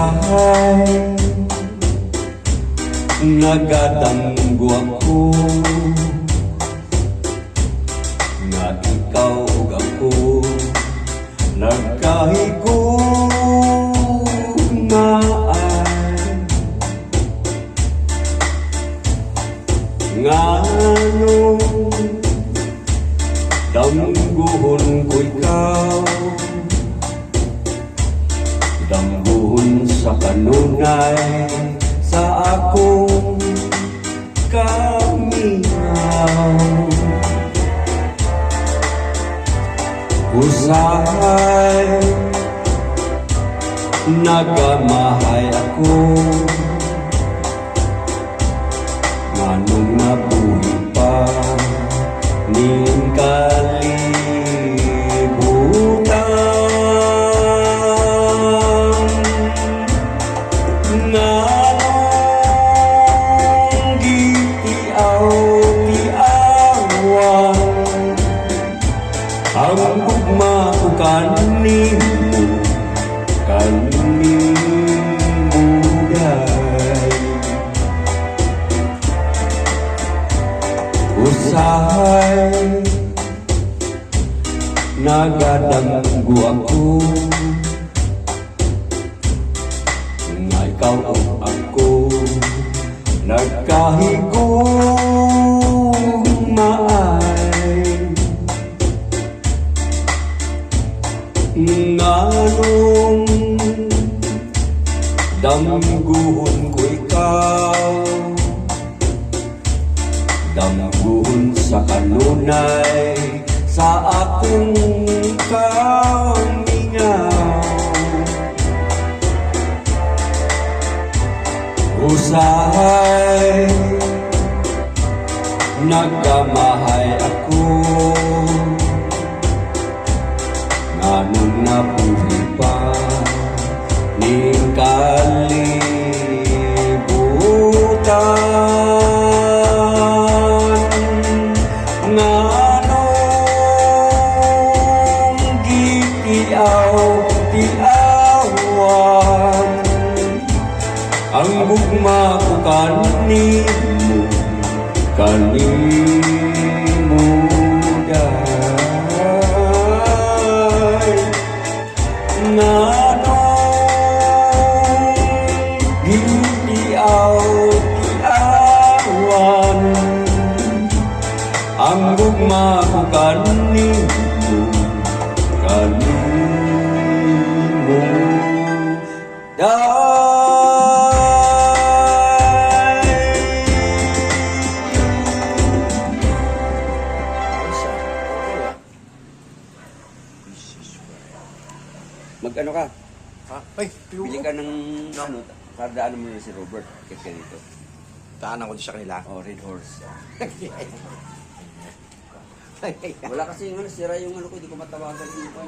Usahay nagadanggo ako nga ikaw ug ako nagkahigo nga ay nganong damguhon ko ikaw, damguhon sa kanunay sa akong kamingaw. Usahay nagamahay ako nganong nabuhi pa ning kalibutan. Nganong gitiaw-tiawan ang gugma ko kanimo, kanimo day. Usahay nagadanggo ako nga ikaw o ako nagkahigo maay. Nganong damguhon ko ikaw, damguhon sa kanunay sa akong kamingaw. Usahay nagkamahay ako nganong nabuhi pa ning kalibutan. Nganong gitiaw-tiawan ang gugma ko kanimo, kanimo day. Nganong gitiaw-tiawan ang gugma ko kanimo, kanimo day. Mag-ano ka? Ha? Ay, Bili ka ng ano, kardaan mo na si Robert. Kaya ka dito. daanan ko din sa kanila. Oh, Red Horse. Wala kasi yung ano, sira yung ano ko, hindi ko matawagan yung pa.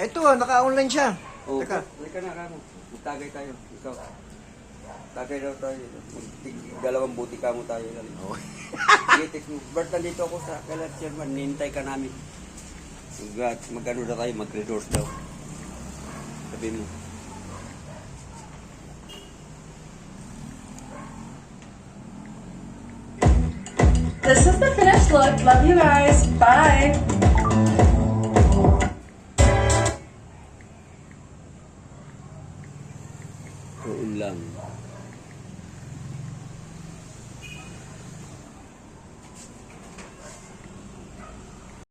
Eto, naka-online siya. Oh, Teka. Halika na, kamo. Magtagay tayo. Ikaw. Tagay daw tayo. Dalawang buti ka mo tayo. Oh. Sige, text mo. Bert, nandito ako sa Kalat Sherman. Nihintay ka namin. Mag-ano na tayo, mag-Red Horse daw. Sabi mo. This is the finished look. Love you guys. Bye.